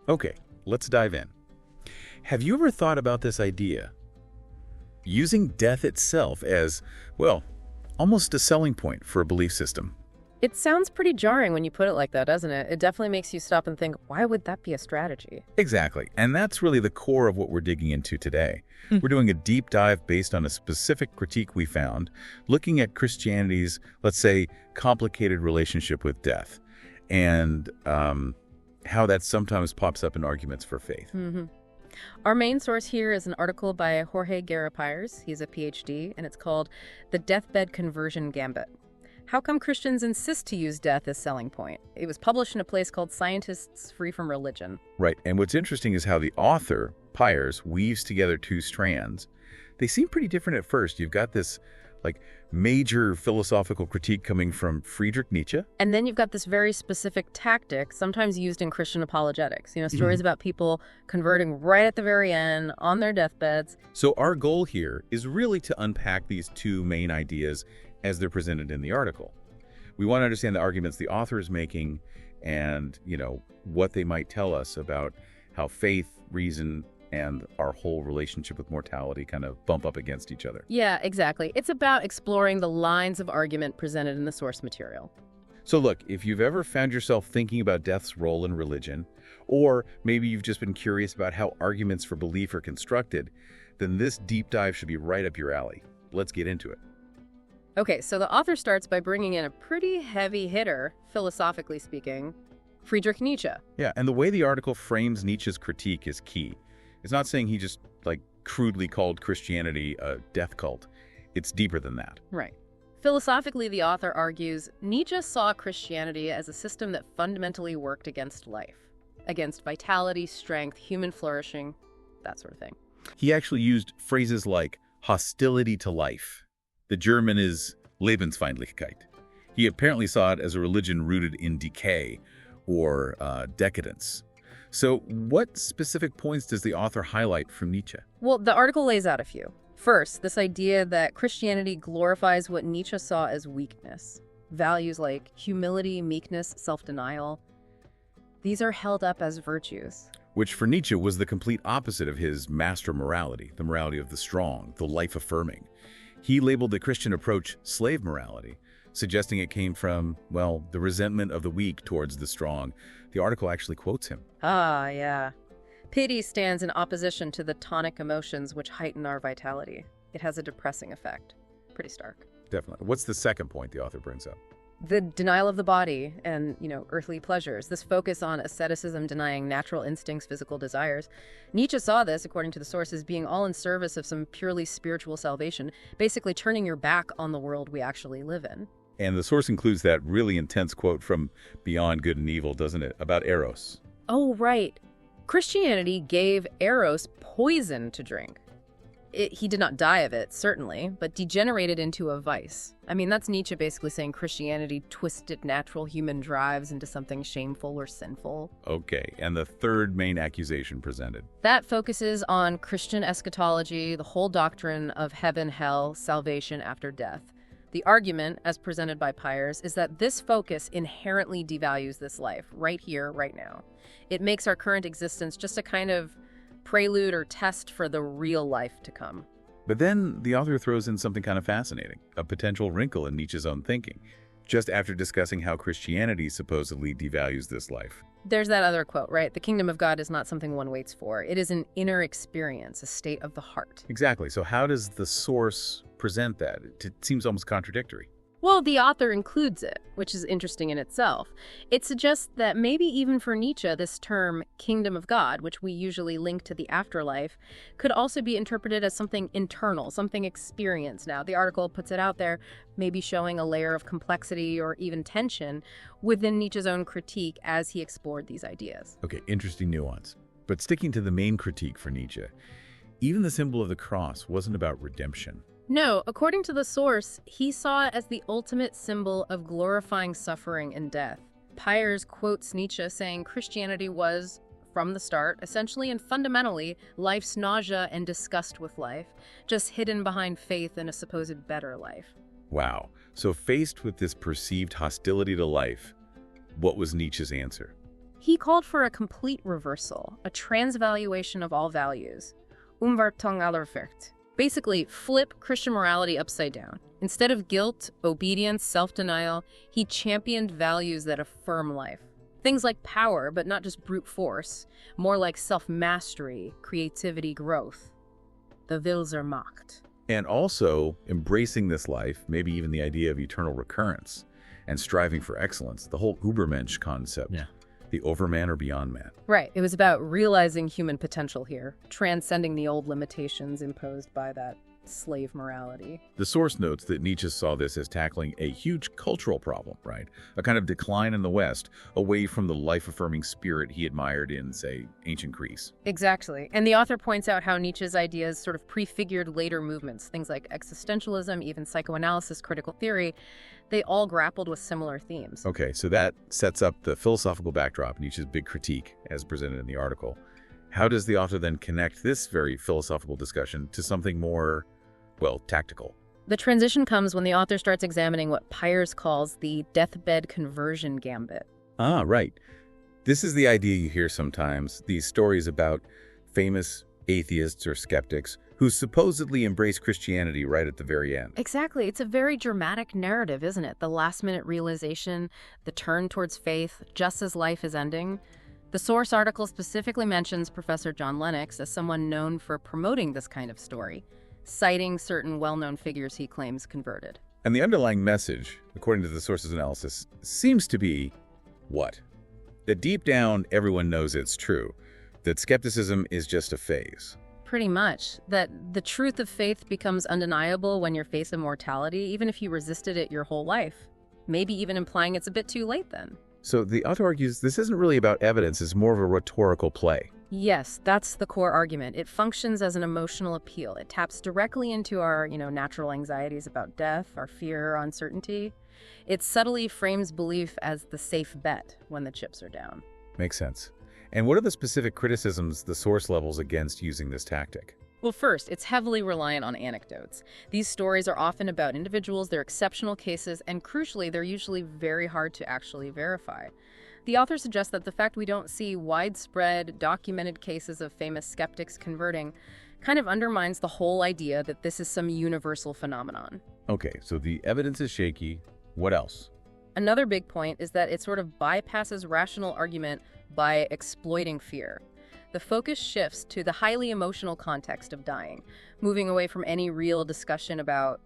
Okay, let's dive in. Have you ever thought about this idea? Using death itself as, well, almost a selling point for a belief system. It sounds pretty jarring when you put it like that, doesn't it? It definitely makes you stop and think, why would that be a strategy? Exactly, and that's really the core of what we're digging into today. We're doing a deep dive based on a specific critique we found, looking at Christianity's, let's say, complicated relationship with death, and how that sometimes pops up in arguments for faith. Our main source here is an article by Jorge Guerra Pires. He's a PhD, and it's called The Deathbed Conversion Gambit. How come Christians insist to use death as selling point? It was published in a place called Scientists Free from Religion. Right, and what's interesting is how the author, Pires, weaves together two strands. They seem pretty different at first. You've got this, major philosophical critique coming from Friedrich Nietzsche. And then you've got this very specific tactic, sometimes used in Christian apologetics. Stories about people converting right at the very end, on their deathbeds. So our goal here is really to unpack these two main ideas as they're presented in the article. We want to understand the arguments the author is making and, what they might tell us about how faith, reason, and our whole relationship with mortality kind of bump up against each other. Yeah, exactly. It's about exploring the lines of argument presented in the source material. So look, if you've ever found yourself thinking about death's role in religion, or maybe you've just been curious about how arguments for belief are constructed, then this deep dive should be right up your alley. Let's get into it. Okay, so the author starts by bringing in a pretty heavy hitter, philosophically speaking, Friedrich Nietzsche. Yeah, and the way the article frames Nietzsche's critique is key. It's not saying he just, crudely called Christianity a death cult. It's deeper than that. Right. Philosophically, the author argues, Nietzsche saw Christianity as a system that fundamentally worked against life, against vitality, strength, human flourishing, that sort of thing. He actually used phrases like hostility to life. The German is Lebensfeindlichkeit. He apparently saw it as a religion rooted in decay or decadence. So what specific points does the author highlight from Nietzsche? Well, the article lays out a few. First, this idea that Christianity glorifies what Nietzsche saw as weakness. Values like humility, meekness, self-denial. These are held up as virtues. Which for Nietzsche was the complete opposite of his master morality, the morality of the strong, the life-affirming. He labeled the Christian approach slave morality, suggesting it came from, the resentment of the weak towards the strong. The article actually quotes him. Ah, yeah. Pity stands in opposition to the tonic emotions which heighten our vitality. It has a depressing effect. Pretty stark. Definitely. What's the second point the author brings up? The denial of the body and, earthly pleasures. This focus on asceticism denying natural instincts, physical desires. Nietzsche saw this, according to the sources, being all in service of some purely spiritual salvation, basically turning your back on the world we actually live in. And the source includes that really intense quote from Beyond Good and Evil, doesn't it? About Eros. Oh, right. Christianity gave Eros poison to drink. He did not die of it, certainly, but degenerated into a vice. I mean, that's Nietzsche basically saying Christianity twisted natural human drives into something shameful or sinful. Okay, and the third main accusation presented? That focuses on Christian eschatology, the whole doctrine of heaven, hell, salvation after death. The argument, as presented by Pires, is that this focus inherently devalues this life, right here, right now. It makes our current existence just a kind of prelude or test for the real life to come. But then the author throws in something kind of fascinating, a potential wrinkle in Nietzsche's own thinking, just after discussing how Christianity supposedly devalues this life. There's that other quote, right? The kingdom of God is not something one waits for. It is an inner experience, a state of the heart. Exactly. So how does the source present that? It seems almost contradictory. Well, the author includes it, which is interesting in itself. It suggests that maybe even for Nietzsche, this term, kingdom of God, which we usually link to the afterlife, could also be interpreted as something internal, something experienced. Now, the article puts it out there, maybe showing a layer of complexity or even tension within Nietzsche's own critique as he explored these ideas. Okay, interesting nuance. But sticking to the main critique for Nietzsche, even the symbol of the cross wasn't about redemption. No, according to the source, he saw it as the ultimate symbol of glorifying suffering and death. Pires quotes Nietzsche saying Christianity was, from the start, essentially and fundamentally, life's nausea and disgust with life, just hidden behind faith in a supposed better life. Wow. So faced with this perceived hostility to life, what was Nietzsche's answer? He called for a complete reversal, a transvaluation of all values. Umwertung aller Werte. Basically, flip Christian morality upside down. Instead of guilt, obedience, self-denial, he championed values that affirm life. Things like power, but not just brute force, more like self-mastery, creativity, growth. The Wille zur Macht. And also embracing this life, maybe even the idea of eternal recurrence and striving for excellence, the whole Übermensch concept, the overman or beyond man. Right. It was about realizing human potential here, transcending the old limitations imposed by that slave morality. The source notes that Nietzsche saw this as tackling a huge cultural problem, right? A kind of decline in the West, away from the life-affirming spirit he admired in, say, ancient Greece. Exactly. And the author points out how Nietzsche's ideas sort of prefigured later movements, things like existentialism, even psychoanalysis, critical theory. They all grappled with similar themes. Okay, so that sets up the philosophical backdrop, Nietzsche's big critique, as presented in the article. How does the author then connect this very philosophical discussion to something more, well, tactical? The transition comes when the author starts examining what Pires calls the Deathbed Conversion Gambit. Ah, right. This is the idea you hear sometimes, these stories about famous atheists or skeptics who supposedly embrace Christianity right at the very end. Exactly. It's a very dramatic narrative, isn't it? The last-minute realization, the turn towards faith, just as life is ending. The source article specifically mentions Professor John Lennox as someone known for promoting this kind of story, citing certain well-known figures he claims converted. And the underlying message, according to the source's analysis, seems to be what? That deep down, everyone knows it's true, that skepticism is just a phase. Pretty much. That the truth of faith becomes undeniable when you're faced with mortality, even if you resisted it your whole life. Maybe even implying it's a bit too late then. So the author argues this isn't really about evidence, it's more of a rhetorical play. Yes, that's the core argument. It functions as an emotional appeal. It taps directly into our, natural anxieties about death, our fear, our uncertainty. It subtly frames belief as the safe bet when the chips are down. Makes sense. And what are the specific criticisms the source levels against using this tactic? Well, first, it's heavily reliant on anecdotes. These stories are often about individuals, they're exceptional cases, and crucially, they're usually very hard to actually verify. The author suggests that the fact we don't see widespread, documented cases of famous skeptics converting kind of undermines the whole idea that this is some universal phenomenon. Okay, so the evidence is shaky. What else? Another big point is that it sort of bypasses rational argument by exploiting fear. The focus shifts to the highly emotional context of dying, moving away from any real discussion about,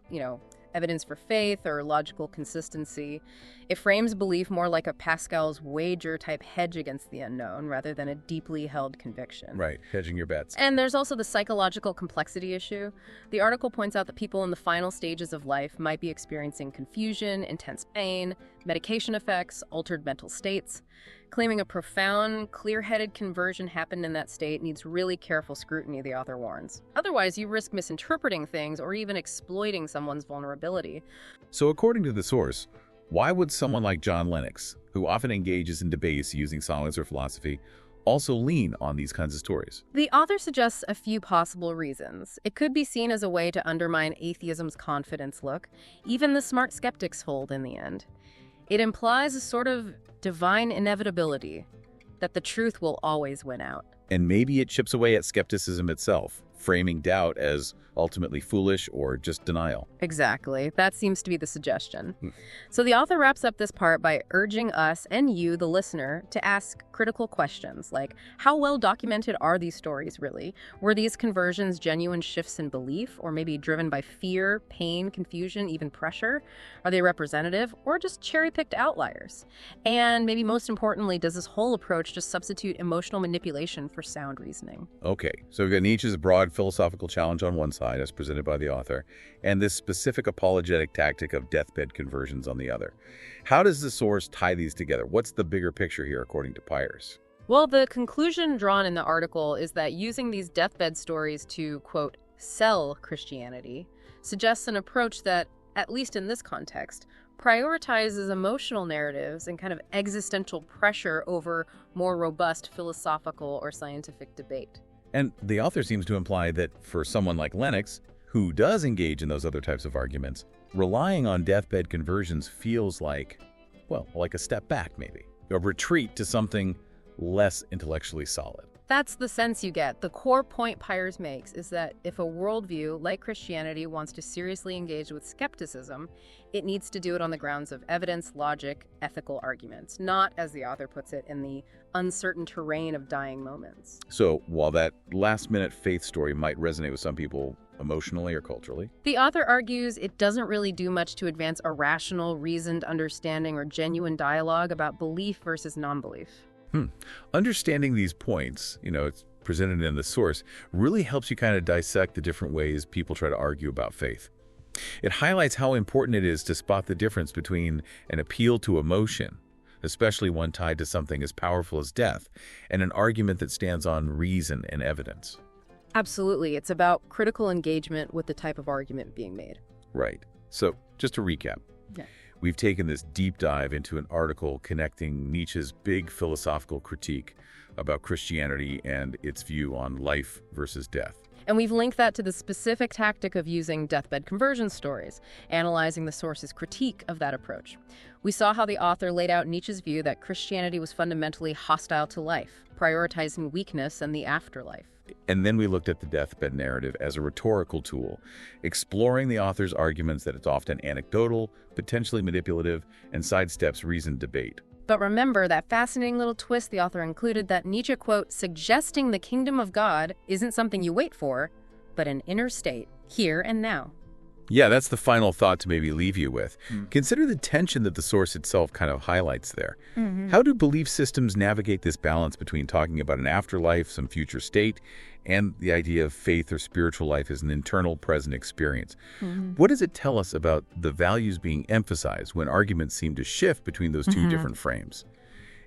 evidence for faith or logical consistency. It frames belief more like a Pascal's wager type hedge against the unknown rather than a deeply held conviction. Right, hedging your bets. And there's also the psychological complexity issue. The article points out that people in the final stages of life might be experiencing confusion, intense pain, medication effects, altered mental states. Claiming a profound, clear-headed conversion happened in that state needs really careful scrutiny, the author warns. Otherwise, you risk misinterpreting things or even exploiting someone's vulnerability. So according to the source, why would someone like John Lennox, who often engages in debates using science or philosophy, also lean on these kinds of stories? The author suggests a few possible reasons. It could be seen as a way to undermine atheism's confidence look. Even the smart skeptics fold in the end. It implies a sort of divine inevitability, that the truth will always win out. And maybe it chips away at skepticism itself, framing doubt as ultimately foolish or just denial. Exactly. That seems to be the suggestion. So the author wraps up this part by urging us and you, the listener, to ask critical questions like, how well documented are these stories really? Were these conversions genuine shifts in belief, or maybe driven by fear, pain, confusion, even pressure? Are they representative, or just cherry-picked outliers? And maybe most importantly, does this whole approach just substitute emotional manipulation for sound reasoning? Okay, so we've got Nietzsche's broad philosophical challenge on one side, as presented by the author, and this specific apologetic tactic of deathbed conversions on the other. How does the source tie these together? What's the bigger picture here, according to Pires? Well, the conclusion drawn in the article is that using these deathbed stories to, quote, sell Christianity suggests an approach that, at least in this context, prioritizes emotional narratives and kind of existential pressure over more robust philosophical or scientific debate. And the author seems to imply that for someone like Lennox, who does engage in those other types of arguments, relying on deathbed conversions feels like, well, like a step back maybe, a retreat to something less intellectually solid. That's the sense you get. The core point Pires makes is that if a worldview like Christianity wants to seriously engage with skepticism, it needs to do it on the grounds of evidence, logic, ethical arguments, not, as the author puts it, in the uncertain terrain of dying moments. So while that last-minute faith story might resonate with some people emotionally or culturally, the author argues it doesn't really do much to advance a rational, reasoned understanding or genuine dialogue about belief versus non-belief. Understanding these points, it's presented in the source, really helps you kind of dissect the different ways people try to argue about faith. It highlights how important it is to spot the difference between an appeal to emotion, especially one tied to something as powerful as death, and an argument that stands on reason and evidence. Absolutely. It's about critical engagement with the type of argument being made. Right. So, just to recap. Yeah. We've taken this deep dive into an article connecting Nietzsche's big philosophical critique about Christianity and its view on life versus death. And we've linked that to the specific tactic of using deathbed conversion stories, analyzing the source's critique of that approach. We saw how the author laid out Nietzsche's view that Christianity was fundamentally hostile to life, prioritizing weakness and the afterlife. And then we looked at the deathbed narrative as a rhetorical tool, exploring the author's arguments that it's often anecdotal, potentially manipulative, and sidesteps reasoned debate. But remember that fascinating little twist the author included that Nietzsche, quote, suggesting the kingdom of God isn't something you wait for, but an inner state, here and now. Yeah, that's the final thought to maybe leave you with. Consider the tension that the source itself kind of highlights there. How do belief systems navigate this balance between talking about an afterlife, some future state, and the idea of faith or spiritual life as an internal, present experience? What does it tell us about the values being emphasized when arguments seem to shift between those two different frames?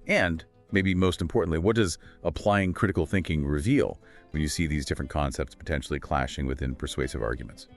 And, maybe most importantly, what does applying critical thinking reveal when you see these different concepts potentially clashing within persuasive arguments?